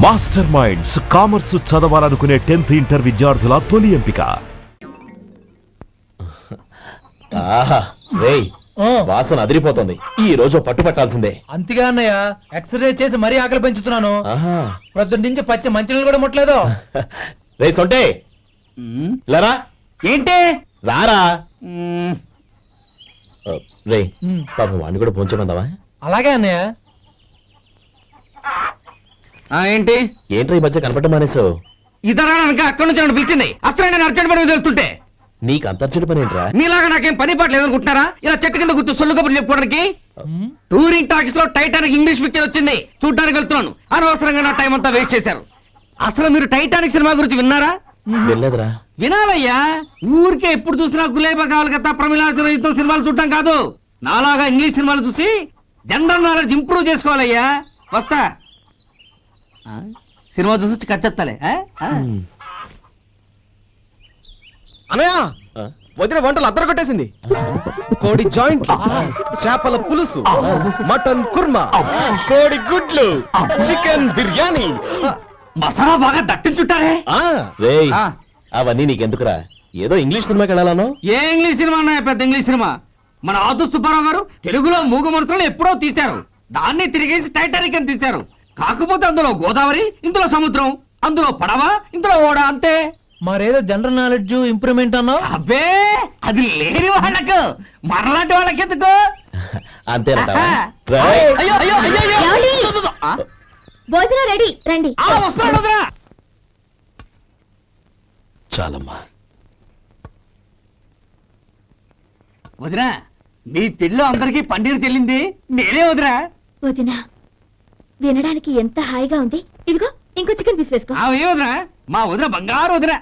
Master minds commerce చదవాలనుకునే 10th inter విద్యార్థుల తొలి ఎంపిక. వాసన అదిరిపోతుంది. ఈ రోజు పట్టుపట్టాల్సిందే. అంతగా అన్నయ్య, ఎక్సర్సైజ్ చేసి మరీ ఆకలి పెంచుతున్నాను. ప్రొద్దున నుంచి పచ్చ మంచినీళ్ళు కూడా ముట్టలేదు. రే సొంటే లరా, ఏంటి రారా. రే పాపం వాడిని కూడా పోంచమందావా? అలాగే అన్నయ్య. ఏంటి ఏంట్రా ఈ మధ్య కనపడటం మానేసావు? ఇద్దరా అక్కడి నుంచి నన్ను పిలిచింది. అసలు నేను అర్జెంట్ పని వెళ్తుంటే నీకు అంతర్చడి పని ఏంట్రా? మీలాగా నాకేం పని పాట లేదనుకుంటున్నారా? ఇలా చెట్టు కింద గుర్తు సొల్లు కబుర్లు చెప్పుకోవడానికి. టూరింగ్ టాకీస్ లో టైటానిక్ ఇంగ్లీష్ పిక్చర్ వచ్చింది, చూడ్డానికి వెళ్తున్నాను. అనవసరంగా నా టైం అంతా వేస్ట్ చేశారు. అసలు మీరు టైటానిక్ సినిమా గురించి విన్నారా? వెళ్ళలేదురా. వినాలయ్యా. ఊరికే ఎప్పుడు చూసినా గులేబా కావాలి కదా, ప్రమిళార్జున యుద్ధం సినిమాలు చూడటం కాదు. నాలాగా ఇంగ్లీష్ సినిమాలు చూసి జనరల్ నాలెడ్జ్ ఇంప్రూవ్ చేసుకోవాలయ్యా. వస్తా. సినిమా చూసి కచ్చెత్తాలే. అనయ్య, వదిన వంటలు అద్దరు కొట్టేసింది. కోడి జాయింట్, చేపల పులుసు, మటన్ కుర్మా, కోడి గుడ్లు, చికెన్ బిర్యానీ, మసాలా బాగా దట్టించుంటారే. రేయ్ అవన్నీ నీకెందుకురా? ఏదో ఇంగ్లీష్ సినిమాకి వెళ్ళాలను. ఏ ఇంగ్లీష్ సినిమా అన్నా? పెద్ద ఇంగ్లీష్ సినిమా. మన ఆదు సుబ్బారావు గారు తెలుగులో మూగ మనుషులను ఎప్పుడో తీశారు. దాన్ని తిరిగేసి టైటానిక్ అని తీశారు. కాకపోతే అందులో గోదావరి, ఇందులో సముద్రం, అందులో పడవ, ఇందులో ఓడ, అంతే. మరేదో జనరల్ నాలెడ్జ్ ఇంప్రూవ్మెంట్ అన్నావు. అబ్బే, అది లేని వాళ్ళకు, మరలాంటి వాళ్ళకి ఎందుకు? అంతేనంటావా? అయ్యో అయ్యో అయ్యో, భోజనం రెడీ, రండి. వస్తున్నాడు వదినా. చాలమ్మా. వదినా, మీ పెళ్ళి అందరికీ పన్నీరు చెల్లింది నేనే వదినా. వదినా, వినడానికి ఎంత హాయిగా ఉంది. ఇదిగో ఇంకో చికెన్ పీస్ వేసుకో. ఏ వదినా, మా వదిన బంగారు వదినా.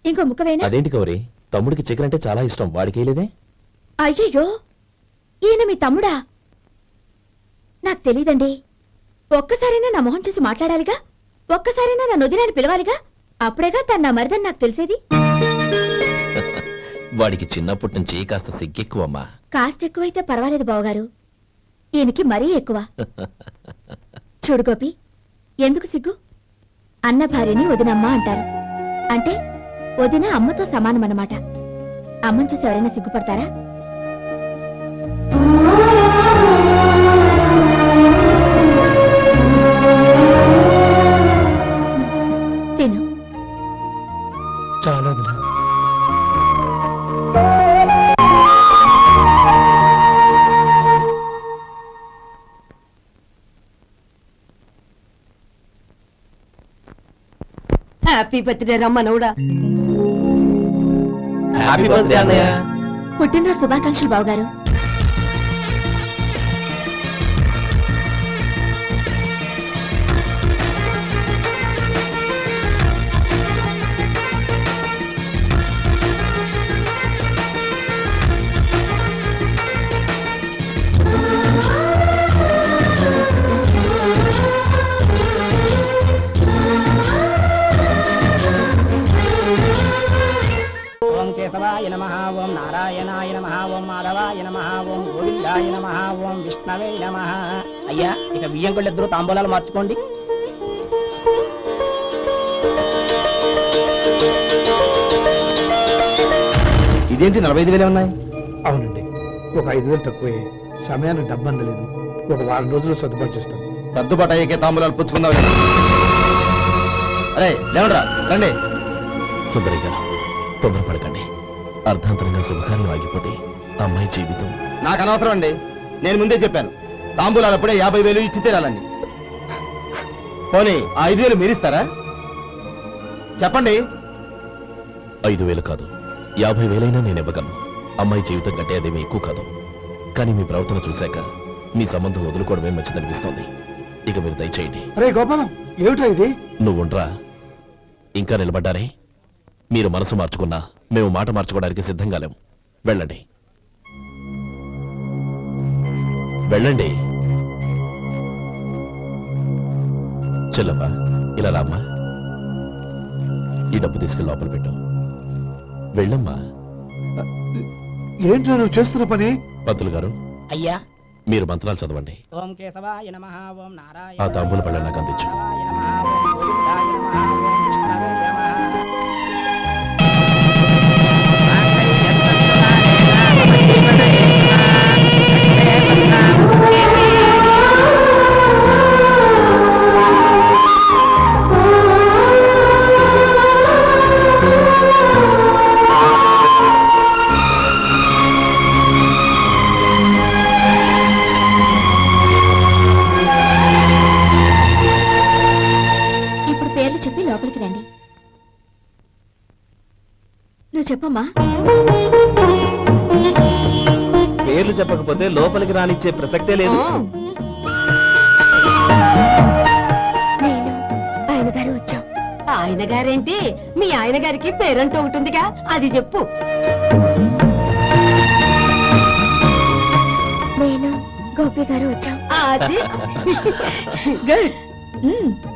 ఇంకో ముక్క వేనా? అదేంటి కౌరి, తమ్ముడికి చికెన్ అంటే చాలా ఇష్టం, వాడికి వేయలేదే? అయ్యయ్యో, ఈయన మీ తమ్ముడా? నాకు తెలీదండి. ఒక్కసారైనా నా మొహం చూసి మాట్లాడాలిగా, ఒక్కసారైనా నా నొదినాన్ని పిలవాలిగా. అప్పుడేగా తన నా మరిదని నాకు తెలిసేది. వాడికి చిన్నప్పటి నుంచి కాస్త సిగ్గెక్కువమ్మా. కాస్త ఎక్కువైతే పర్వాలేదు బావగారు, ఈయనకి మరీ ఎక్కువ. చూడు గోపి, ఎందుకు సిగ్గు? అన్న భార్యని వదినమ్మ అంటారు. అంటే వదిన అమ్మతో సమానం అన్నమాట. అమ్మని చూసి ఎవరైనా సిగ్గుపడతారా? తిను. చాలా వదినా. హ్యాపీ బర్త్డే రమ్మనవుడా. హ్యాపీ బర్త్డే అన్నయ్య. పుట్టినరోజు శుభాకాంక్షలు బావగారు. ఓం కేశవాయ నమః, ఓం నారాయణాయ నమః, ఓం మాధవాయ నమః, ఓం గోవిందాయ నమః, ఓం విష్ణవే నమః. అయ్యా, ఇక బియ్యం కొళ్ళు ఇద్దరు తాంబూలాలు మార్చుకోండి. ఇదేంటి 45,000 ఉన్నాయి? అవునండి, ఒక 5,000 తక్కువే. సమయానికి డబ్బు అందలేదు. ఒక వారం రోజులు సర్దుబాటు చేస్తాం. సర్దుబాటు అయ్యే తాంబూలాలు పుచ్చుకుందాం. అరే లేవరా, రండి. సుందరయ్య గారు, తొందరపడకండి. అర్ధాంతరంగా శుభకార్యం ఆగిపోతే అమ్మాయి జీవితం. నాకు అనవసరం అండి, నేను ముందే చెప్పాను. తాంబూలాలు అప్పుడే 50,000 ఇచ్చి తీరాలండి. పోనీ ఆ 5,000 మీరిస్తారా? చెప్పండి. 5,000 కాదు, 50,000 నేను ఇవ్వగలను. అమ్మాయి జీవితం కంటే అదేమీ ఎక్కువ కాదు. కానీ మీ ప్రవర్తన చూశాక మీ సంబంధం వదులుకోవడమే మంచిదనిపిస్తోంది. ఇక మీరు దయచేయండి. అరే గోపాలం, ఏమిట్రా ఇది? నువ్వుండ్రా. ఇంకా నిలబడ్డారే? మీరు మనసు మార్చుకున్నా మేము మాట మార్చుకోవడానికి సిద్ధంగా లేము. వెళ్ళండి, వెళ్ళండి. చెల్లమ్మా, ఇలా రామ్మా. ఈ డబ్బు తీసుకెళ్ళి లోపల పెట్టు. వెళ్ళమ్మా. ఏంటో నువ్వు చేస్తున్న పని? పంతులు గారు, అయ్యా మీరు మంత్రాలు చదవండి. ఓం కేశవాయ నమః ఓం ఆ నారాయణ తాంబూల పళ్ళ నాకు అందించు. ఇప్పుడు పేర్లు చెప్పి లోపలికి రండి. నువ్వు చెప్పమ్మా. పేర్లు చెప్పకపోతే లోపలికి రానిచ్చే ప్రసక్తే లేదు. నేను ఆయన గారు వచ్చాం. ఆయన గారేంటి, మీ ఆయన గారికి పేరంటూ ఉంటుందిగా, అది చెప్పు. నేను గోపి గారు వచ్చాం. అది గుడ్.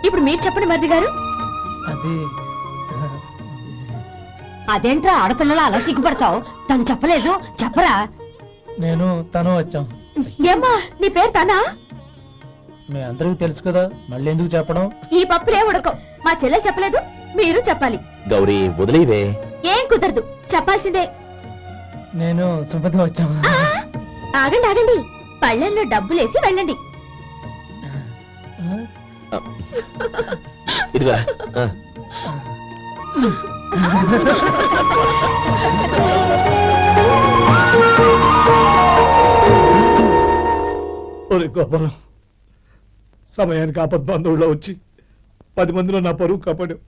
ఇప్పుడు మీరు చెప్పండి మరిది గారు. అది అదేంట్రా ఆడపిల్లలు అలా సిగ్గుపడతావు? తను చెప్పలేదు, చెప్పరా. నేను తను వచ్చాం. ఏమ్మా నీ పేరు తానా? మీ అందరికీ తెలుసు కదా, మళ్ళీ ఎందుకు చెప్పడం? ఈ పప్పులే ఉడకం. మా చెల్లెలు చెప్పలేదు, మీరు చెప్పాలి. గౌరీ వదిలేవే. ఏం కుదరదు, చెప్పాల్సిందే. నేను సుమతి వచ్చాం. ఆ, ఆగండి ఆగండి, పళ్ళెల్లో డబ్బులేసి వెళ్ళండి. ఇదిగా ఒరే గోపాలం, సమయానికి ఆపద్బాంధవుల్లో వచ్చి 10 మందిలో నా పరువు కాపాడావు.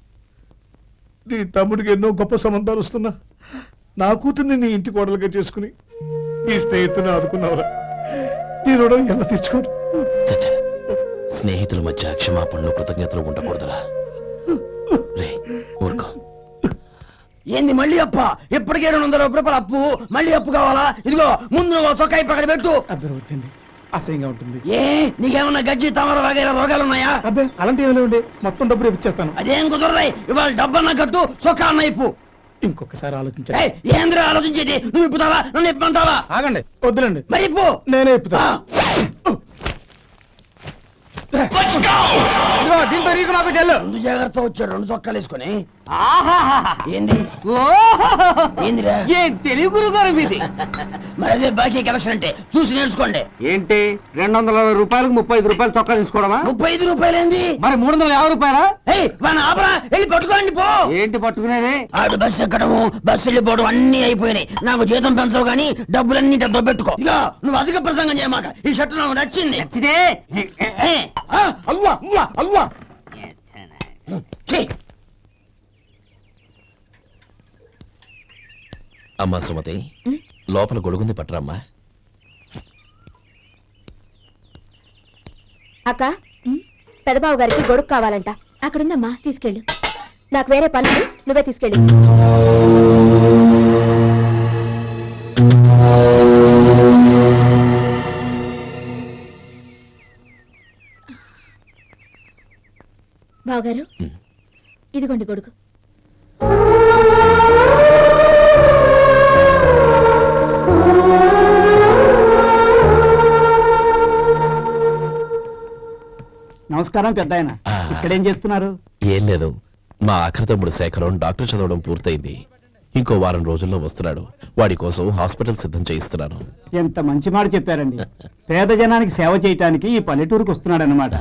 నీ తమ్ముడికి ఎన్నో గొప్ప సంబంధాలు వస్తున్నా నా కూతుర్ని నీ ఇంటి కోడలుగా చేసుకుని నీ స్నేహితుని ఆదుకున్నావురా. నీ రుణం ఎలా తెచ్చుకోరు? చచ్చ, స్నేహితుల మధ్య క్షమాపణలు కృతజ్ఞతలు ఉండకూడదురా. రే ఊరుకో. ఏంది మళ్ళీ అప్ప? ఇప్పటికే 200 రూపాయల అప్పు, మళ్ళీ అప్పు కావాలా? ఇదిగో ముందు నువ్వు చొక్కా పక్కన పెట్టు. అబ్బే వద్దండి, అసహ్యంగా ఉంటుంది. ఏ నీకేమన్నా గజ్జి తమర వగైరా రోగాలు ఉన్నాయా? అబ్బే అలాంటి ఏమైనా ఉండే, మొత్తం డబ్బు రేపు ఇచ్చేస్తాను. అదేం కుదరదాయి. ఇవాళ డబ్బన్నా కట్టు, చొక్కా అన్న ఇప్పు. ఇంకొకసారి ఆలోచించండి. ఏయ్, ఏంద్రా ఆలోచించేది? నువ్వు ఇప్పుతావా, నన్ను ఇప్పమంటావా? ఆగండి, వద్దులండి, మరి ఇప్పు. నేనే ఇప్పుతా. దీంతో నీకు నాకు చెల్లు. ముందు జాగ్రత్త వచ్చాడు, 2 చొక్కాలు వేసుకొని. ఆహాహాహా. ఏంది ఓహోహోహో. ఏందిరా? ఏం తెలుగు గురువు గారు మీది? మరి అదే బాకీ కలెక్షన్ అంటే చూసి నేర్చుకోండి. ఏంటి 220 రూపాయలకు 35 రూపాయలు చొక్కా తీసుకోవడమా? 35 రూపాయలు ఏంది? మరి 350 రూపాయలా? ఏయ్ వాడిని ఆపరా, వెళ్ళి పట్టుకోండి పో. ఏంటి పట్టుకునేది? ఆడు బస్సు ఎక్కడము, బస్సు వెళ్ళిపోవడం అన్ని అయిపోయినాయి. నాకు జీతం పెంచవు కానీ డబ్బులన్నీ దొబ్బెట్టుకో. ఇక నువ్వు అధిక ప్రసంగం చేయమాక. ఈ షర్ట్ నాకు నచ్చింది. నచ్చితే అల్వా అల్వా అల్వా. ఛీ! అమ్మా సుమతి, లోపల గొడుగుంది పట్టరమ్మా. అక్క, పెదబాబు గారికి గొడుగు కావాలంట. అక్కడుందమ్మా, తీసుకెళ్ళు. నాకు వేరే పనులు, నువ్వే తీసుకెళ్ళు. బావగారు, ఇదిగోండి గొడుగు. నమస్కారం పెద్ద ఆయన. ఇక్కడేం చేస్తున్నారు? ఏం లేదు, మా ఆఖరి తమ్ముడు శేఖరం డాక్టర్ చదవడం పూర్తయింది. ఇంకో వారం రోజుల్లో వస్తున్నాడు. వాడి కోసం హాస్పిటల్ సిద్ధం చేయిస్తున్నాను. ఎంత మంచి మాట చెప్పారండి. పేద జనానికి సేవ చేయటానికి ఈ పల్లెటూరుకు వస్తున్నాడు అన్నమాట.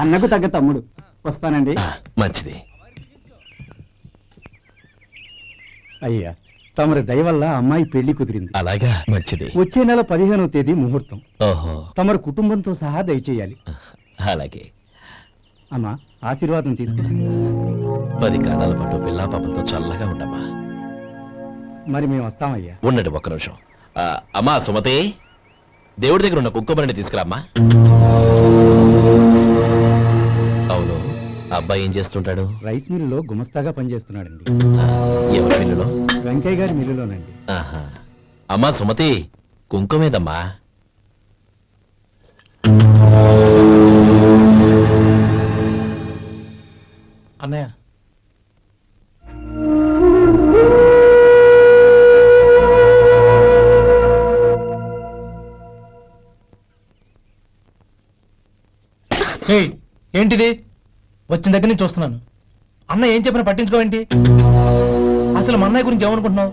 అన్నకు తగ్గ తమ్ముడు. వస్తానండి. మంచిది. అయ్యా, తమరి దయ వల్ల అమ్మాయి పెళ్లి కుదిరింది. అలాగా, మంచిది. వచ్చే నెల 15వ తేదీ ముహూర్తం. ఓహో, తమరి కుటుంబంతో సహా దయచేయాలి. అలాగే. అమ్మా, ఆశీర్వాదం తీసుకురా. 10 కాలాల పాటు పిల్లా పాపలతో చల్లగా ఉండమ్మా. మరి మేము వస్తామయ్యా. ఉండండి ఒక్క నిమిషం. అమ్మా సుమతి, దేవుడి దగ్గర ఉన్న కుక్కమరిని తీసుకురామ్మా. అవును, అబ్బాయి ఏం చేస్తుంటాడు? రైస్ మిల్లులో గుమస్తాగా పనిచేస్తున్నాడండి. ఎవరి పిల్లలో? వెంకయ్య గారి మిల్లులోనండి. ఆహా. అమ్మా సుమతి, కుంకుమేదమ్మా. అన్నయ్య, ఏయ్, ఏంటిది? వచ్చిన దగ్గర నుంచి చూస్తున్నాను. అన్న ఏం చెప్పినా పట్టించుకోవేంటి? అసలు మా అన్నయ్య గురించి ఏమనుకుంటున్నావు?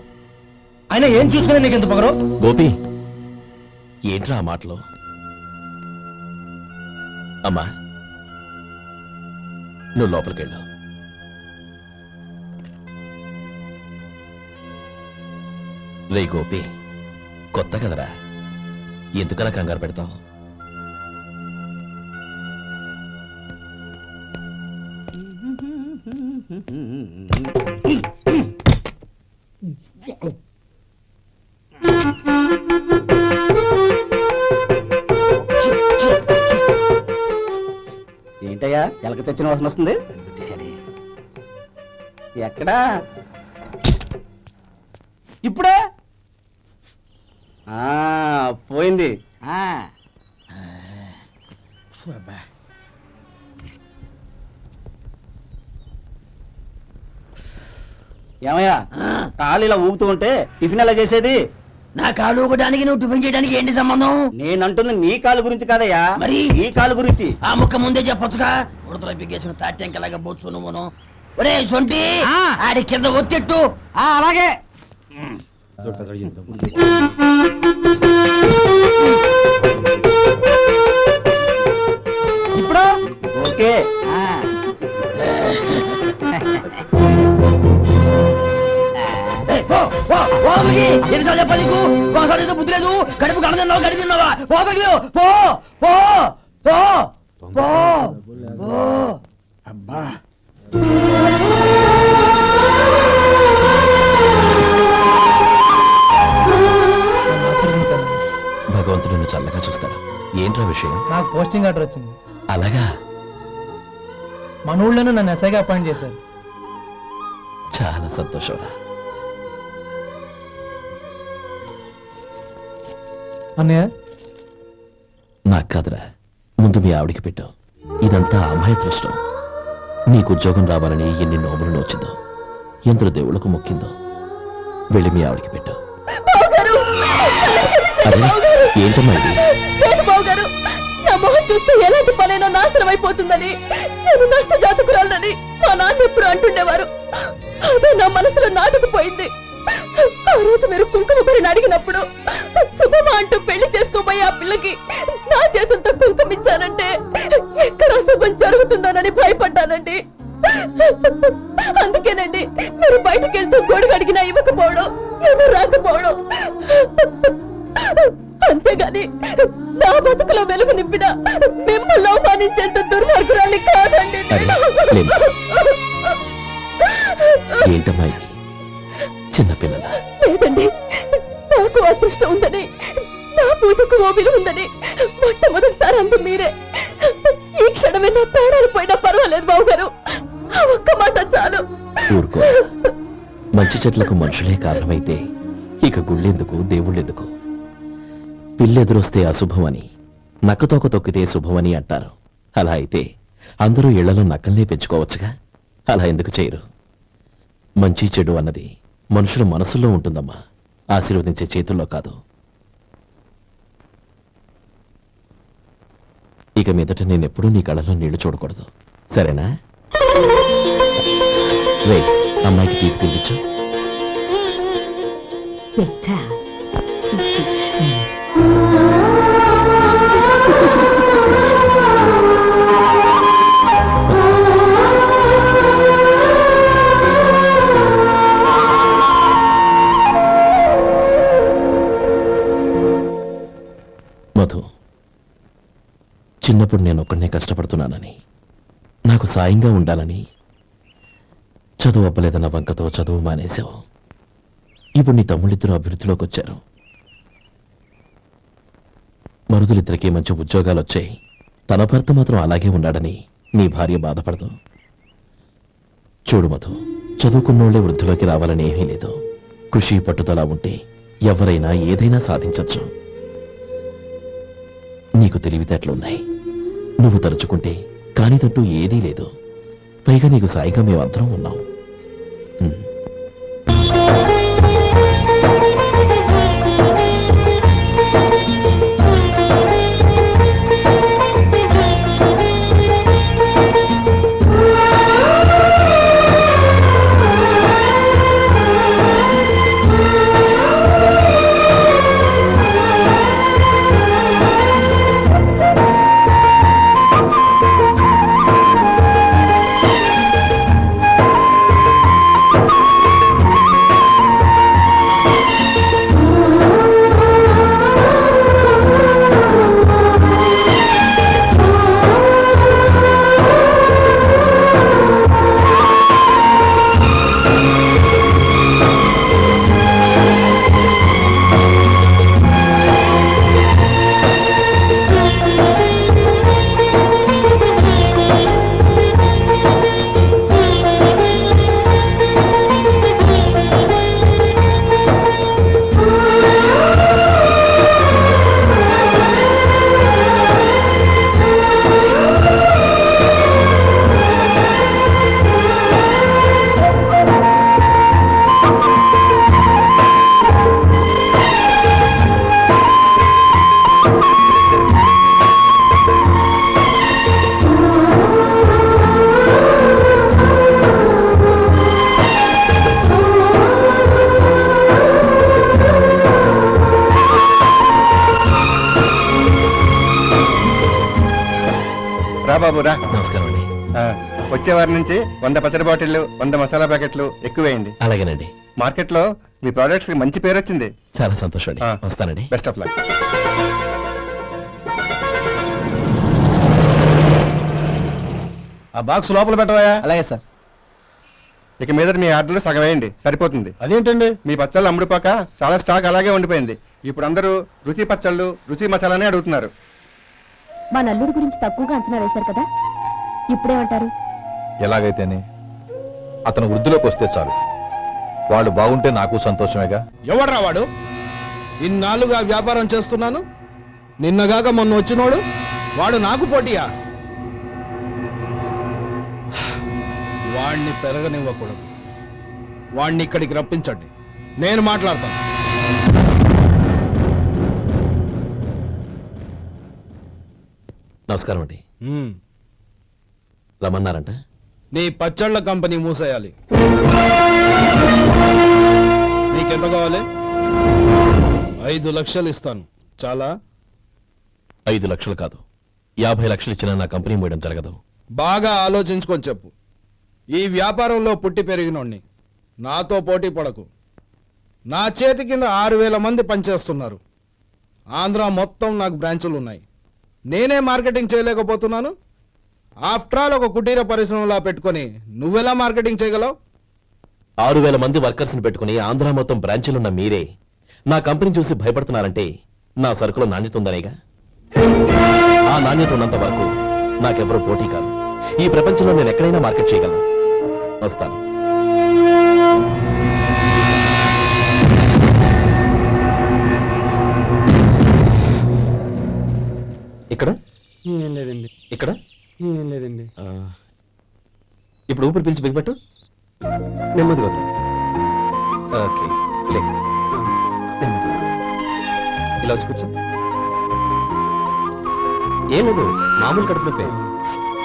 అయినా ఏం చూసుకునే నీకు ఎంత పొగరు? గోపి, ఏంట్రా ఆ మాటలు? అమ్మా, నువ్వు లోపలికెళ్ళు. రే గోపి, కొత్త కదరా, ఎందుకలా కంగారు పెడతావు? ఏంటయ్యా ఎలక తెచ్చిన వాసన వస్తుంది? ఎక్కడా? ఇప్పుడే పోయింది. ఏమయ్యా, కాలు ఇలా ఊగుతూ ఉంటే టిఫిన్ ఎలా చేసేది? నా కాలు ఊగడానికి నువ్వు టిఫిన్ చేయడానికి ఏంటి సంబంధం? నేనంటుంది నీ కాలు గురించి కాదయ్యా, మరి ఈ కాలు గురించి. ఆ ముక్క ముందే చెప్పొచ్చుగా. ఉడతల పిగేసిన తాట్యంకలాగా బొచ్చు నువ్వును. ఒరే సొంటి, ఆడి కింద ఒత్తిట్టు. అలాగే. ఇప్పుడు ఓకే. ఎన్నిసార్లు చెప్పాలి నీకు? ఒకసారి బుద్ధి లేదు. కడుపు గడ తిన్నావు, గడి తిన్నావా? పోతకి పో పో పో పో పో. అబ్బా, భగవంతుడు నిన్ను చల్లగా చూస్తాడు. ఏంట్రా విషయం? నాకు పోస్టింగ్ ఆర్డర్ వచ్చింది. అలాగా? మన ఊళ్ళోనే నన్ను ఎస్ఐగా అపాయింట్ చేశారు. చాలా సంతోషంరా. అన్నయ్య, నాకు కాదురా, ముందు మీ ఆవిడికి పెట్టావు. ఇదంతా అమ్మాయి దృష్టం. నీకు ఉద్యోగం రావాలని ఎన్ని నోములు నోచిందో, ఎందరో దేవుళ్లకు మొక్కిందో. వెళ్ళి మీ ఆవిడికి పెట్టావు. అరే, ఏంటమ్మా ఇది? బావగారు, నా మొహం చూస్తే ఎలాంటి పనైనా నాశనం అయిపోతుందని, నేను నష్ట జాతకురాలని మా నాన్న ఎప్పుడు అంటుండేవారు. అదే నా మనసులో నాటుకుపోయింది. ఆ రోజు మీరు కుంకుమ గురిని అడిగినప్పుడు శుభమా అంటూ పెళ్లి చేసుకోబోయే ఆ పిల్లకి నా చేతులతో కుంకుమ ఇచ్చానంటే ఎక్కడ శుభం జరుగుతుందోనని భయపడ్డానండి. అందుకేనండి మీరు బయటకు వెళ్తూ గొడుగు అడిగినా ఇవ్వకపోవడం, ఏమో రాకపోవడం. అంతేగాని నా బతుకులో వెలుగు నింపిన మిమ్మల్ని అవమానించేంత దుర్మార్గురాలి కాదండి. ఏంటమ్మా ఇది? చిన్నపిల్లల లేదండి, నాకు అదృష్టం ఉందని, నా పూజకు ఓ విలువ ఉందని మొట్టమొదటిసారి అందు మీరే. ఈ క్షణమే నా ప్రాణాలు పోయినా పర్వాలేదు బావగారు, ఆ ఒక్క మాట చాలు. ఊరుకో. మంచి చెట్లకు మనుషులే కారణమైతే ఇక గుళ్ళెందుకు, దేవుళ్ళెందుకు? పిల్లెదురొస్తే అశుభమని, నక్కతోక తొక్కితే శుభమని అంటారు. అలా అయితే అందరూ ఇళ్లలో నక్కల్నే పెంచుకోవచ్చుగా. అలా ఎందుకు చేయరు? మంచి చెడు అన్నది మనుషుల మనసుల్లో ఉంటుందమ్మా, ఆశీర్వదించే చేతుల్లో కాదు. ఇక మీదట నేనెప్పుడూ నీ కళ్ళలో నీళ్లు చూడకూడదు, సరేనా? రే, అమ్మాయికి తీపి తినిపించు. మధు, చిన్నప్పుడు నేను ఒక్కడనే కష్టపడుతున్నానని, నాకు సాయంగా ఉండాలని చదువు అవ్వలేదన్న వంకతో చదువు మానేశావు. ఇప్పుడు నీ తమ్ముళ్ళిద్దరూ అభివృద్ధిలోకి వచ్చారు. మరుదులిద్దరికీ మంచి ఉద్యోగాలు వచ్చాయి. తన భర్త మాత్రం అలాగే ఉన్నాడని నీ భార్య బాధపడదు. చూడు మధు, చదువుకున్నోళ్లే వృద్ధిలోకి రావాలని ఏమీ లేదు. కృషి పట్టుదల ఉంటే ఎవరైనా ఏదైనా సాధించొచ్చు. నీకు తెలివితేటలున్నాయి. నువ్వు తలుచుకుంటే కానిదంటూ ఏదీ లేదు. పైగా నీకు సాయిగా మేమందరం ఉన్నాం. బాబు రా. నమస్కారం అండి. వచ్చే వారి నుంచి 100 పచ్చడి బాటిళ్లు 100 మసాలా ప్యాకెట్లు ఎక్కువేయండి. అలాగేనండి. మార్కెట్లో మీ ప్రోడక్ట్స్ కి మంచి పేరు వచ్చింది. చాలా సంతోషం అండి. వస్తానండి. Best of luck. ఆ బాక్స్ లోపల పెట్టవా? అలాగే సార్. ఇక మీద మీ ఆర్డర్లు సగం వేయండి, సరిపోతుంది. అదేంటండి? మీ పచ్చళ్ళు అమ్ముడుపోక చాలా స్టాక్ అలాగే ఉండిపోయింది. ఇప్పుడు అందరూ రుచి పచ్చళ్ళు రుచి మసాలానే అడుగుతున్నారు. మా నల్లుడి గురించి తక్కువగా అంచనా వేశారు కదా, ఇప్పుడేమంటారు? ఎలాగైతేనే అతను వృద్ధిలోకి వస్తే చాలు. వాడు బాగుంటే నాకు సంతోషమేగా. ఎవడ్రా వాడు? ఇన్నాళ్ళుగా వ్యాపారం చేస్తున్నాను, నిన్నగాక మొన్న వచ్చినోడు వాడు నాకు పోటీయా? వాణ్ణి పెరగనివ్వకూడదు. వాణ్ణి ఇక్కడికి రప్పించండి, నేను మాట్లాడతాను. నమస్కారం అండి. రమ్మన్నారంట? నీ పచ్చళ్ళ కంపెనీ మూసేయాలి. నీకెంత కావాలి? 5 లక్షలు ఇస్తాను. చాలా? 5 లక్షలు కాదు, 50 లక్షలు ఇచ్చినా నా కంపెనీ మూయడం జరగదు. బాగా ఆలోచించుకొని చెప్పు. ఈ వ్యాపారంలో పుట్టి పెరిగినోడ్ని, నాతో పోటీ పడకు. నా చేతి కింద 6,000 మంది పనిచేస్తున్నారు. ఆంధ్ర మొత్తం నాకు బ్రాంచులు ఉన్నాయి. నేనే మార్కెటింగ్ చేయలేకపోతున్నాను. ఆఫ్టర్ ఆల్ ఒక కుటీర పరిశ్రమలా పెట్టుకొని నువ్వెలా మార్కెటింగ్ చేయగలవు? 6,000 మంది వర్కర్స్ని పెట్టుకుని ఆంధ్ర మొత్తం బ్రాంచీలున్న మీరే నా కంపెనీ చూసి భయపడుతున్నారంటే నా సరుకులో నాణ్యత ఉందనేగా. ఆ నాణ్యత ఉన్నంత వరకు నాకెవరూ పోటీ కాదు. ఈ ప్రపంచంలో నేను ఎక్కడైనా మార్కెట్ చేయగలను. వస్తాను. ఇక్కడ ఏం లేదండి. ఇక్కడ ఏం లేదండి. ఇప్పుడు ఊపిరి పీల్చి బిగబెట్టు. నెమ్మదిగా వద్దు. ఓకే, లే. నెమ్మదిగా. ఇలా వచ్చి కూర్చో. ఏం లేదు, మామూలు కడుపు నొప్పే.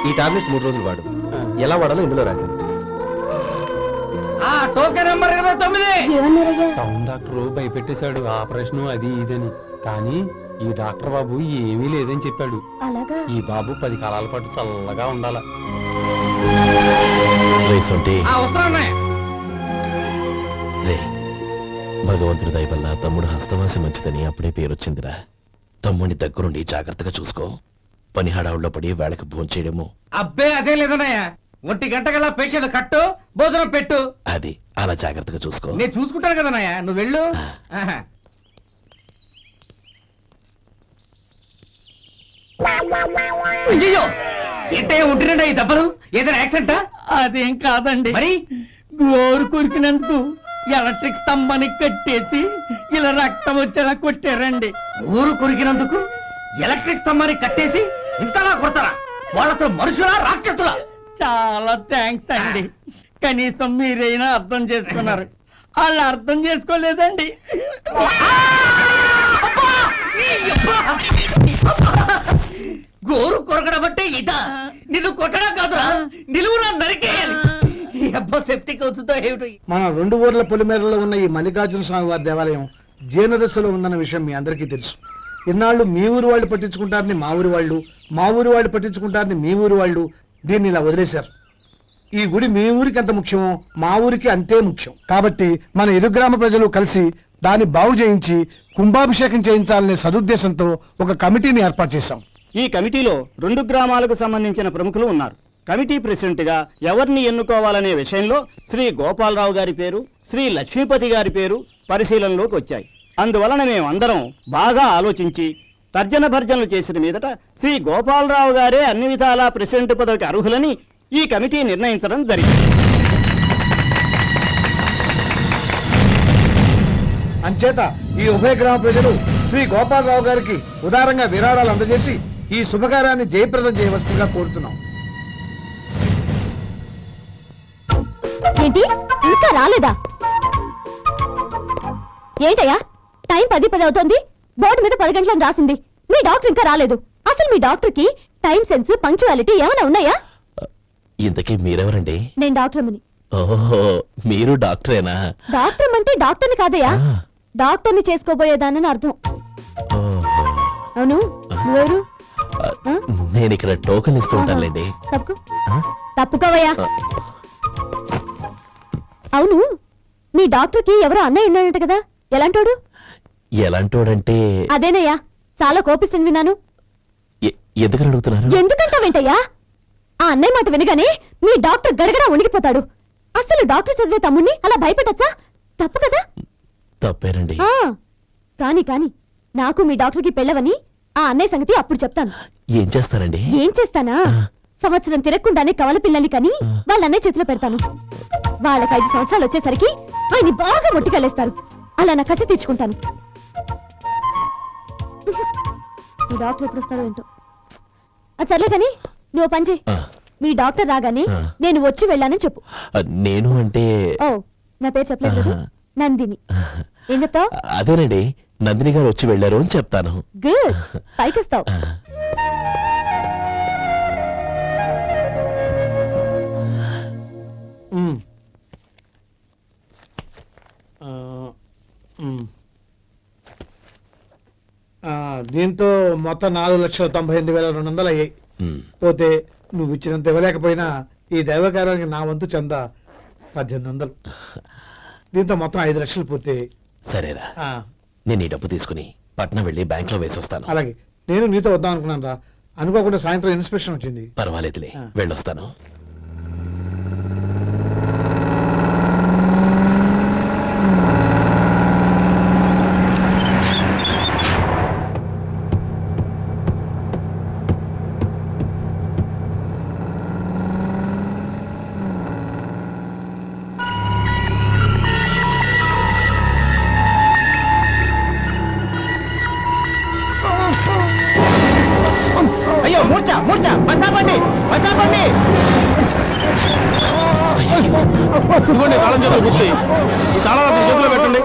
ఈ టాబ్లెట్స్ 3 రోజులు వాడు. ఎలా వాడాలో ఇందులో రాశాను. Token number 29. ఏమన్నారయ్యా? టౌన్ డాక్టర్ భయపెట్టేశాడు, ఆపరేషన్ అది ఇదని. కానీ ఈ డాక్టర్ బాబు ఏమీ లేదని చెప్పాడు. అలాగా? ఈ బాబు 10 కాలాల పాటు చల్లగా ఉండాల. భగవంతుడి దయ వల్ల తమ్ముడు హస్తవాసి మంచిదని అప్పుడే పేరొచ్చిందిరా. తమ్ముడిని దగ్గరుండి జాగ్రత్తగా చూసుకో. పని హడావుల్లో పడి వేళకి భోంచేయడము. అబ్బే అదే లేదన్నయ్య. 1 గంటకల్లా పేషెంట్ కట్టు, భోజనం పెట్టు. అది అలా జాగ్రత్తగా చూసుకో. నేను చూసుకుంటాను కదన్నయ్య, నువ్వు వెళ్ళు. ఆహా. అయ్యో, ఏంటయ్యా ఉంటున్నాడా ఈ దెబ్బలు? ఏదైనా యాక్సిడెంటా? అదేం కాదండి, మరి గోరు కొరికినందుకు ఎలక్ట్రిక్ స్తంభానికి కట్టేసి ఇలా రక్తం వచ్చేలా కొట్టారండి. ఊరు కొరికినందుకు ఎలక్ట్రిక్ స్తంభాన్ని కట్టేసి ఇంతలా కొడతారా? వాళ్ళతో మనుషులా రాక్షసులా? చాలా థ్యాంక్స్ అండి, కనీసం మీరైనా అర్థం చేసుకున్నారు. వాళ్ళు అర్థం చేసుకోలేదండి. గోరు కొరకడం అంటే ఇదా? నిన్ను కొట్టడం కాదురా, నిలువురా నరికేయాలి. సెప్టిక్ అవుతుందో ఏమిటో. మన 2 ఊర్ల పొలిమేరలో ఉన్న ఈ మల్లికార్జున స్వామి వారి దేవాలయం జీర్ణదశలో ఉందన్న విషయం మీ అందరికీ తెలుసు. ఇన్నాళ్ళు మీ ఊరు వాళ్ళు పట్టించుకుంటారని మా ఊరి వాళ్ళు, మా ఊరి వాళ్ళు పట్టించుకుంటారని మీ ఊరి వాళ్ళు దీన్ని ఇలా వదిలేశారు. ఈ గుడి మీ ఊరికి ఎంత ముఖ్యమో మా ఊరికి అంతే ముఖ్యం. కాబట్టి మన ఇరు గ్రామ ప్రజలు కలిసి దాన్ని బాగు చేయించి కుంభాభిషేకం చేయించాలనే సదుద్దేశంతో ఒక కమిటీని ఏర్పాటు చేశాం. ఈ కమిటీలో 2 గ్రామాలకు సంబంధించిన ప్రముఖులు ఉన్నారు. కమిటీ ప్రెసిడెంట్ గా ఎవరిని ఎన్నుకోవాలనే విషయంలో శ్రీ గోపాలరావు గారి పేరు, శ్రీ లక్ష్మీపతి గారి పేరు పరిశీలనలోకి వచ్చాయి. అందువలన మేమందరం బాగా ఆలోచించి తర్జన భర్జనలు చేసిన మీదట శ్రీ గోపాలరావు గారే అన్ని విధాలా ప్రెసిడెంట్ పదవికి అర్హులని ఈ కమిటీ నిర్ణయించడం జరిగింది. అంచేత ఈ ఉభయ గ్రామ ప్రజలు శ్రీ గోపాలరావు గారికి ఉదారంగా విరాళాలు అందజేసి ఈ శుభకార్యాన్ని జయప్రదం చేయవలసిందిగా కోరుతున్నాం. ఏంటి, ఇంకా రాలేదా? ఏంటయ్యా, టైం 10 అవుతోంది. బోర్డు మీద 10 గంటలను రాసింది. మీ డాక్టర్ ఇంకా రాలేదు. అసలు మీ డాక్టర్ కి టైం సెన్స్, పంక్చువాలిటీ ఏమైనా ఉన్నాయా? ఇంతకీ మీరెవరండి? నేను డాక్టర్ అమ్మని. ఓహో, మీరు డాక్టరేనా? డాక్టర్ అంటే డాక్టర్ని కాదయ్యా, డాక్టర్ని చేసుకోబోయేదానని అర్థం. అవును, నువ్వెవరు? నేను ఇక్కడ టోకెన్ ఇస్తూ ఉంటానులేండి. తప్పుకో తప్పుకోవయ్యా. అవును, మీ డాక్టర్కి ఎవరో అన్నయ్య ఉన్నాడంట కదా, ఎలాంటోడు? ఎలాంటోడంటే అదేనయ్యా, చాలా కోపిస్తుంది విన్నాను. ఎందుకని అడుగుతున్నారు? ఎందుకంటా వెంటయ్యా, ఆ అన్నయ్య మాట వినగానే మీ డాక్టర్ గడగడా ఉణిగిపోతాడు. అసలు డాక్టర్ చదివే తమ్ముణ్ణి అలా భయపెట్టచ్చా? తప్పు కదా. తప్పేనండి. కాని కాని నాకు మీ డాక్టర్కి పెళ్ళవని ఆ అన్నయ్య సంగతి అప్పుడు చెప్తాను. ఏం చేస్తారండి? ఏం చేస్తానా, సంవత్సరం తిరగకుండానే కవల పిల్లల్ని కని వాళ్ళ అన్నయ్య చేతిలో పెడతాను. వాళ్ళకి 5 సంవత్సరాలు వచ్చేసరికి ఆయన్ని బాగా మొట్టికెళ్ళేస్తారు. అలా నా కసి తీర్చుకుంటాను. మీ డాక్టర్ ఎప్పుడు వస్తాడో ఏంటో. అది సర్లే కానీ నువ్వు పని చేయి. మీ డాక్టర్ రాగానే నేను వచ్చి వెళ్ళానని చెప్పు. నేను అంటే ఓ, నా పేరు చెప్పలేదు కదా, నందిని. ఏం చెప్తావు? అదేనండి, నందిని గారు వచ్చి వెళ్ళారు అని చెప్తాను. గుడ్, పైకిస్తావు. దీంతో మొత్తం 4,98,200 అయ్యాయి. పోతే నువ్వు ఇచ్చినంత ఇవ్వలేకపోయినా ఈ దైవకార్యానికి నా వంతు చందా 1800. దీంతో మొత్తం 5 లక్షలు పూర్తి. సరేరా, నేను ఈ డబ్బు తీసుకుని పట్నం వెళ్ళి బ్యాంక్ లో వేసి వస్తాను. అలాగే, నేను నీతో వద్దాం అనుకున్నాను రా, అనుకోకుండా సాయంత్రం ఇన్స్పెక్షన్ వచ్చింది. పర్వాలేదులే, వెళ్ళొస్తాను. అయ్యో, మూర్చ మూర్చ, బసాపండి బసాపండి.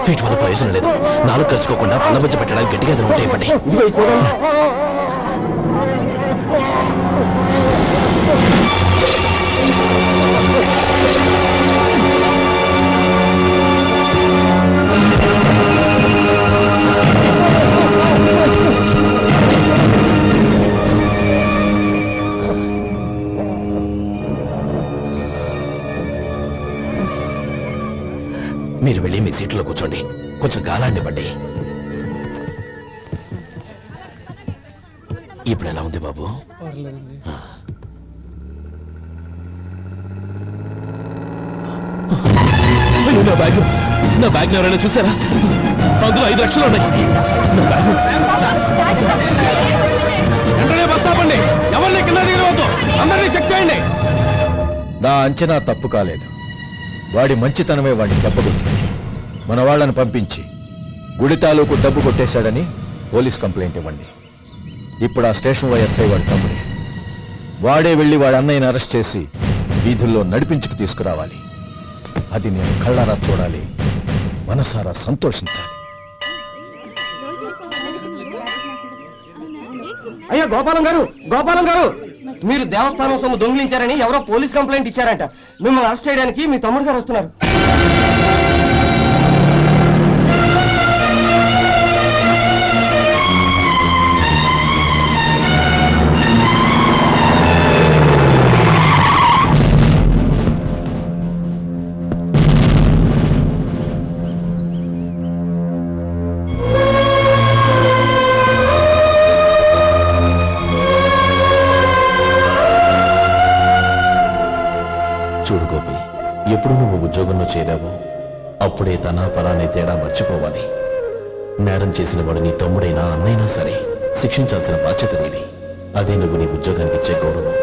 వీటి వల్ల ప్రయోజనం లేదు. 4 ఖర్చుకోకుండా పళ్ళ మధ్య పెట్టడానికి గట్టిగా ఉంటాయి. ఇవ్వండి. మీరు వెళ్ళి మీ సీట్లో కూర్చోండి, కొంచెం గాలాన్ని ఇవ్వండి. ఇప్పుడు ఎలా ఉంది బాబు? నా బ్యాగ్ ఎవరైనా చూసారా? అందులో 5 లక్షలు ఉన్నాయి. బస్తాపండి, ఎవరిని కింద దిగవద్దు, అందరినీ చెక్ చేయండి. నా అంచనా తప్పు కాలేదు. వాడి మంచితనమే వాడిని దెబ్బకొట్టింది. మన వాళ్ళని పంపించి గుడి తాలూకు డబ్బు కొట్టేశాడని పోలీస్ కంప్లైంట్ ఇవ్వండి. ఇప్పుడు ఆ స్టేషన్ ఎస్ఐ వాడి తమ్ముడే. వాడే వెళ్ళి వాడి అన్నయ్యని అరెస్ట్ చేసి వీధుల్లో నడిపించుకు తీసుకురావాలి. అది నేను కళ్ళారా చూడాలి, మనసారా సంతోషించాలి. అయ్యా గోపాలం గారు, గోపాలం గారు, మీరు దేవస్థానం సొమ్ము దొంగిలించారని ఎవరో పోలీస్ కంప్లైంట్ ఇచ్చారంట. మిమ్మల్ని అరెస్ట్ చేయడానికి మీ తమ్ముడు గారు వస్తున్నారు. చూడు గోపి, ఎప్పుడు నువ్వు ఉద్యోగంలో చేరావో అప్పుడే తన పరానే తేడా మర్చిపోవాలి. నేరం చేసిన వాడు నీ తమ్ముడైనా అన్నైనా సరే శిక్షించాల్సిన బాధ్యత నీది. అదే నువ్వు నీ ఉద్యోగానికి ఇచ్చే గౌరవం.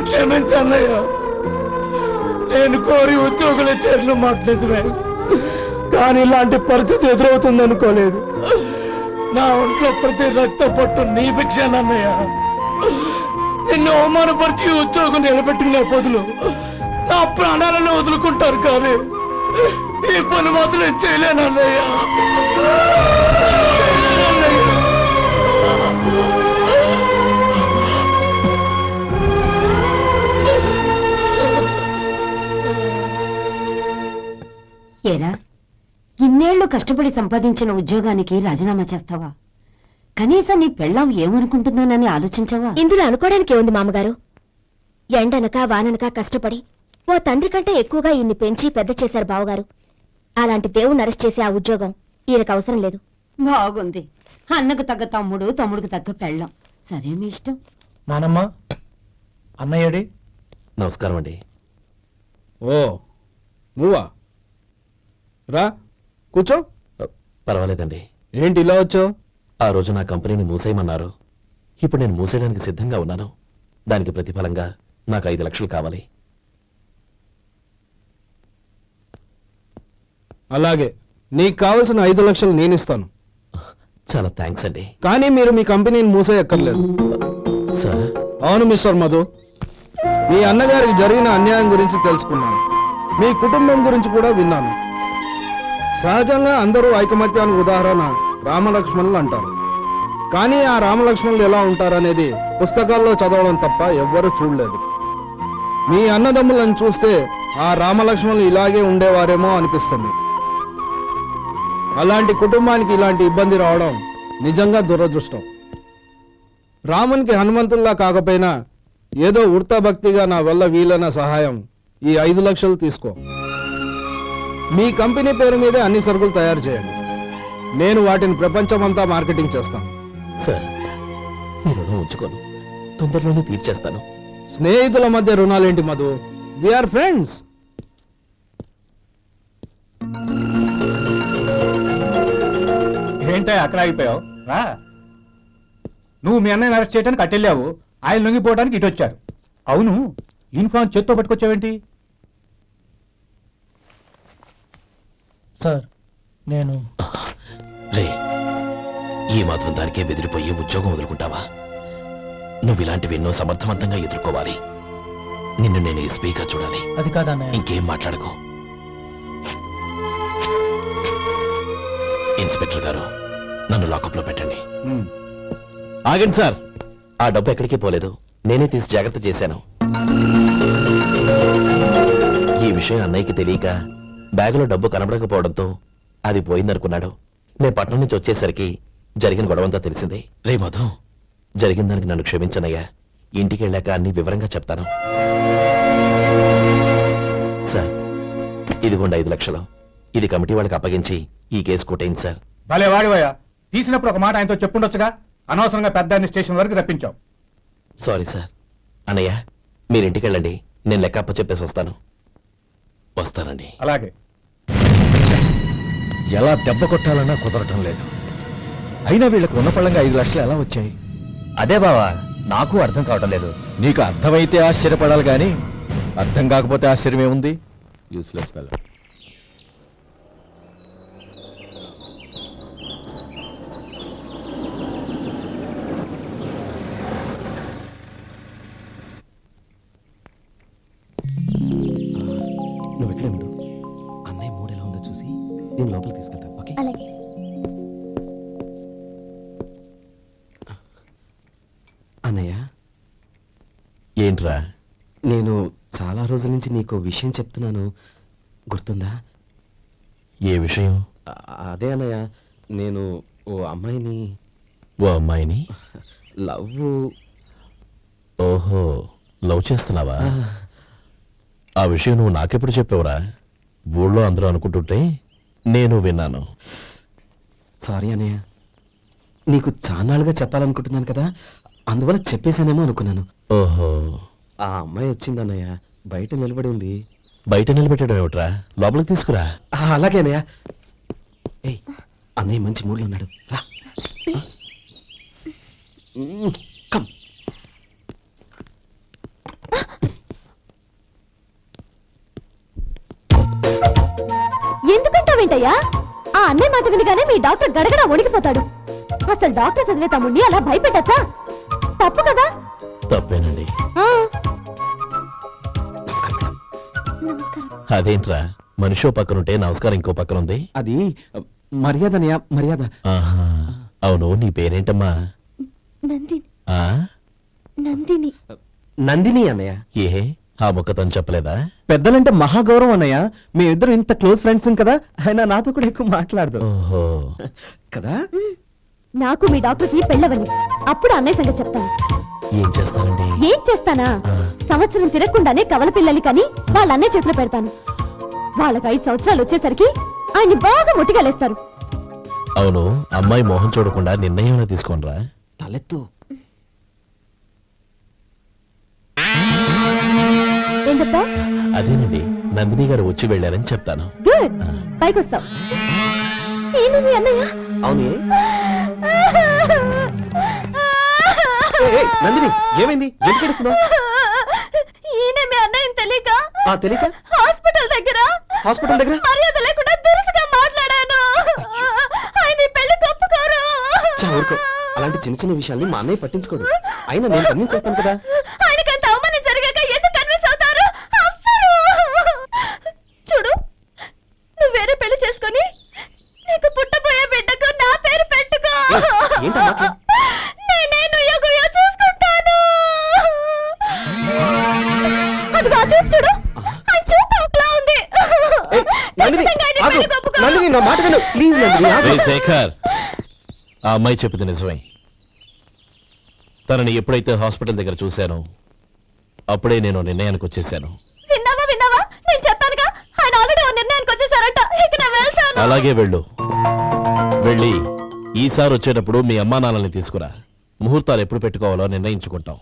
క్షమించు అన్నయ్య. నేను కోరి ఉద్యోగుల చేతులు మాట నిజమే, కానీ ఇలాంటి పరిస్థితి ఎదురవుతుంది అనుకోలేదు. నా ఒంట్లో ప్రతి రక్త పట్టు నీ భిక్షానన్నయ్య. నిన్ను అవమానపరిచి ఉద్యోగం నిలబెట్టుకునే బదులు నా ప్రాణాలను వదులుకుంటారు, కానీ ఈ పని మాత్రం చేయలేనన్నయ్య. ఏరా, ఇన్నేళ్లు కష్టపడి సంపాదించిన ఉద్యోగానికి రాజీనామా చేస్తావా? కనీసం నీ పెళ్ళాం ఏమనుకుంటుందోనని ఆలోచించావా? ఇందులో అనుకోవడానికి ఏముంది మామగారు? ఎండనక వాననక కష్టపడి ఓ తండ్రి కంటే ఎక్కువగా ఇన్ని పెంచి పెద్ద చేశారు బావగారు. అలాంటి దేవుణ్ణి అరెస్ట్ చేసే ఆ ఉద్యోగం ఈయనకు అవసరం లేదు. బాగుంది. అన్నకు తగ్గ తమ్ముడు, తమ్ముడికి తగ్గ పెళ్ళాం. సరే, మీ ఇష్టం. నానమ్మ, అన్నయ్యడి. నమస్కారం అండి. ఓ నువ్వా? రా కూర్చో. పర్వాలేదండి. ఏంటి ఇలా వచ్చావు? ఆ రోజు నా కంపెనీని మూసేయమన్నారు. ఇప్పుడు నేను మూసేయడానికి సిద్ధంగా ఉన్నాను. దానికి ప్రతిఫలంగా నాకు 5 లక్షలు కావాలి. అలాగే, నీకు కావలసిన 5 లక్షలు నేను ఇస్తాను. చాలా థ్యాంక్స్ అండి. కానీ మీరు మీ కంపెనీని మూసేయక్కర్లేదు. సార్, అవును మిస్టర్ మధు, మీ అన్నగారికి జరిగిన అన్యాయం గురించి తెలుసుకున్నాను. మీ కుటుంబం గురించి కూడా విన్నాను. సహజంగా అందరూ ఐకమత్యానికి ఉదాహరణ రామలక్ష్మణులు అంటారు. కానీ ఆ రామలక్ష్మణులు ఎలా ఉంటారనేది పుస్తకాల్లో చదవడం తప్ప ఎవ్వరూ చూడలేదు. మీ అన్నదమ్ములను చూస్తే ఆ రామలక్ష్మణులు ఇలాగే ఉండేవారేమో అనిపిస్తుంది. అలాంటి కుటుంబానికి ఇలాంటి ఇబ్బంది రావడం నిజంగా దురదృష్టం. రామునికి హనుమంతుల్లా కాకపోయినా ఏదో ఉడతాభక్తిగా నా వల్ల వీలైన సహాయం ఈ 5 లక్షలు తీసుకో. మీ కంపెనీ పేరు మీదే అన్ని సరుకులు తయారు చేయండి. నేను వాటిని ప్రపంచమంతా మార్కెటింగ్ చేస్తాను. సార్, మీ రుణం ఉంచుకోను, తొందరలోనే తీర్చేస్తాను. స్నేహితుల మధ్య రుణాలేంటి మధు? We are friends. ఏంటో అక్కడ ఆగిపోయావు? రా. నువ్వు మీ అన్నయ్యని అరెస్ట్ చేయడానికి అట్టెళ్ళావు, ఆయన లొంగిపోవడానికి ఇటు వచ్చారు. అవును, యూనిఫామ్ చేత్తో పట్టుకొచ్చావేంటి? సార్, నేను రే, ఈ మాత్రం దానికే బెదిరిపోయి ఉద్యోగం వదులుకుంటావా? నువ్వు ఇలాంటివి ఎన్నో సమర్థవంతంగా ఎదుర్కోవాలి. నిన్ను నేను ఎస్పీగా చూడాలి. అది కాదన్నయ్య. ఇంకేం మాట్లాడుకో. ఇన్స్పెక్టర్ గారు, నన్ను లాకప్ లో పెట్టండి. ఆగండి సార్, ఆ డబ్బు ఎక్కడికి పోలేదు. నేనే తీసి జాగ్రత్త చేశాను. ఈ విషయం అన్నయ్యకి తెలియక బ్యాగులో డబ్బు కనబడకపోవడంతో అది పోయిందనుకున్నాడు. నేను పట్నం నుంచి వచ్చేసరికి జరిగిన గొడవంతా తెలిసింది. రే మధు, జరిగిన దానికి నన్ను క్షమించనయ్యా. ఇంటికి వెళ్ళాక అన్ని వివరంగా చెప్తాను. సార్, ఇదిగోండి 5 లక్షలు. ఇది కమిటీ వాళ్ళకి అప్పగించి ఈ కేసు కొట్టేయండి సార్. భలే వాడివయ్యా, తీసినప్పుడు ఒక మాట ఆయనతో చెప్పుండొచ్చుగా. అనవసరంగా పెద్ద స్టేషన్ వరకు రప్పించావు. Sorry sir. అన్నయ్య, మీరు ఇంటికి వెళ్ళండి, నేను లెక్క అప్ప చెప్పేసి వస్తానండి. అలాగే. ఎలా దెబ్బ కొట్టాలన్నా కుదరటం లేదు. అయినా వీళ్ళకు ఉన్న పళ్ళంగా 5 లక్షలు ఎలా వచ్చాయి? అదే బావా, నాకు అర్థం కావటం లేదు. నీకు అర్థమైతే ఆశ్చర్యపడాలి కానీ అర్థం కాకపోతే ఆశ్చర్యం ఏముంది? Useless fellow. నువ్వు ఎక్కడే ఉండు. అన్నయ్య మూడు ఎలా ఉందో చూసి నేను లోపలికి తీసుకెళ్తాను. ఓకే? అలాగే. అన్నయ్య, ఏంట్రా? నేను చాలా రోజుల నుంచి నీకు విషయం చెప్తున్నాను, గుర్తుందా? ఏ విషయం? అదే అన్నయ్య, నేను ఓ అమ్మాయిని లవ్. ఓహో, లవ్ చేస్తున్నావా? ఆ విషయం నువ్వు నాకెప్పుడు చెప్పావురా? ఊళ్ళో అందరూ అనుకుంటుంటే నేను విన్నాను. సారీ అన్నయ్య, నీకు చాన్నాళ్ళుగా చెప్పాలనుకుంటున్నాను కదా, అందువల్ల చెప్పేశానేమో అనుకున్నాను. ఓహో, ఆ అమ్మాయి వచ్చిందన్నయ్య, బయట నిలబడి ఉంది. బయట నిలబెట్టడం ఏమిట్రా? లోపలికి తీసుకురా. అలాగే అన్నయ్య. ఏయ్, అన్నయ్య మంచి మూడ్లో ఉన్నాడు, రా. కమ్. ఎందుకంటావేంటయ్యా? ఆ అన్నయ్య మాట వినగానే మీ డాక్టర్ గడగడ వణికిపోతాడు. అసలు డాక్టర్ చదివే తమ్ముడిని అలా భయపెట్టచ్చా? తప్పు కదా. తప్పేనండి. ఆ, నమస్కారం. నమస్కారం. అదేంట్రా మనిషో పక్కనుంటే నమస్కారం ఇంకో పక్కన ఉంది? అది మర్యాదనయ్యా, మర్యాద. ఆహా, అవును నీ పేరేంటమ్మా? నందిని. ఆ నందిని. నందిని అన్నయ్య. ఏ ఆ ముఖతను చెప్పలేదా? పెద్దలంటే మహాగౌరవం అన్నయ్య. మేమిద్దరం ఇంత క్లోజ్ ఫ్రెండ్స్ కదా, ఆయన నాతో కూడా ఎక్కువ మాట్లాడదు ఓహో, కదా. నాకు మీ డాక్టర్కి పెళ్ళవని అప్పుడు అన్నయ్య సంగతి చెప్తాను. ఏం చేస్తానండి? ఏం చేస్తానా? సంవత్సరం తిరగకుండానే కవల పిల్లల్ని కని వాళ్ళ అన్నయ్య చేతిలో పెడతాను. వాళ్ళకి 5 సంవత్సరాలు వచ్చేసరికి ఆయన్ని బాగా ముట్టిగలేస్తారు. అవును, అమ్మాయి మొహం చూడకుండా నిర్ణయం తీసుకోనరా? తలెత్తు. ఏం చెప్తా? అదేనండి, నందిని గారు వచ్చి వెళ్ళారని చెప్తాను. గుడ్, పైకొస్తావు. ఈయన మీ అన్నయ్య? అవును. నందిని ఏమైంది? ఎందుకు ఏడుస్తున్నావ్? ఈయన మీ అన్నయ్యని తెలియక తెలియక హాస్పిటల్ దగ్గర మర్యాద లేకుండా దురుసుగా మాట్లాడాను. ఆయన ఈ పెళ్లి తప్పుకోరు. ఊరుకో. అలాంటి చిన్న చిన్న విషయాల్ని మా అన్నయ్య పట్టించుకోడు. అయినా నేను కన్విన్స్ చేస్తాను కదా. ఆయనకంత అవమానం జరిగాక ఎందుకు కన్విన్స్ అవుతారు? అవ్వరు. చూడు, నువ్వు వేరే పెళ్లి చేసుకొని నీకు పుట్టబోయే బిడ్డకు నా పేరు పెట్టుకో. నేనే నుయ్యగుయ్య చూసుకుంటాను. అదిగో ఆ చూపు చూడు. ఆ చూపు ఒకలా ఉంది. ఖచ్చితంగా ఆయన పెళ్లి ఒప్పుకో. నా మాట విను ప్లీజ్. రే శేఖర్, ఆ అమ్మాయి చెప్పింది నిజమే. తనని ఎప్పుడైతే హాస్పిటల్ దగ్గర చూశానో అప్పుడే నేను నిర్ణయానికి వచ్చేసాను. విన్నావా? నేను చెప్పానుగా, ఆయన ఆల్రెడీ ఓ నిర్ణయానికి వచ్చేసారట. ఇక నేను వెళ్తాను. అలాగే వెళ్ళు. వెళ్ళి ఈసారి వచ్చేటప్పుడు మీ అమ్మా నాన్నల్ని తీసుకురా. ముహూర్తాలు ఎప్పుడు పెట్టుకోవాలో నిర్ణయించుకుంటాం.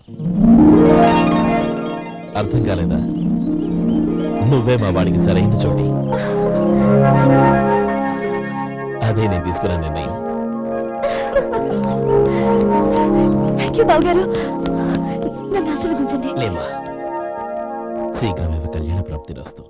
అర్థం కాలేదా? నువ్వే మా వాడికి సరైన చోటి. అదే నేను తీసుకున్న నిర్ణయం. థ్యాంక్ యూ బాబు గారు. నన్ను ఆశీర్వదించండి. లేమా, శీఘ్రమే కళ్యాణ ప్రాప్తి రస్తు.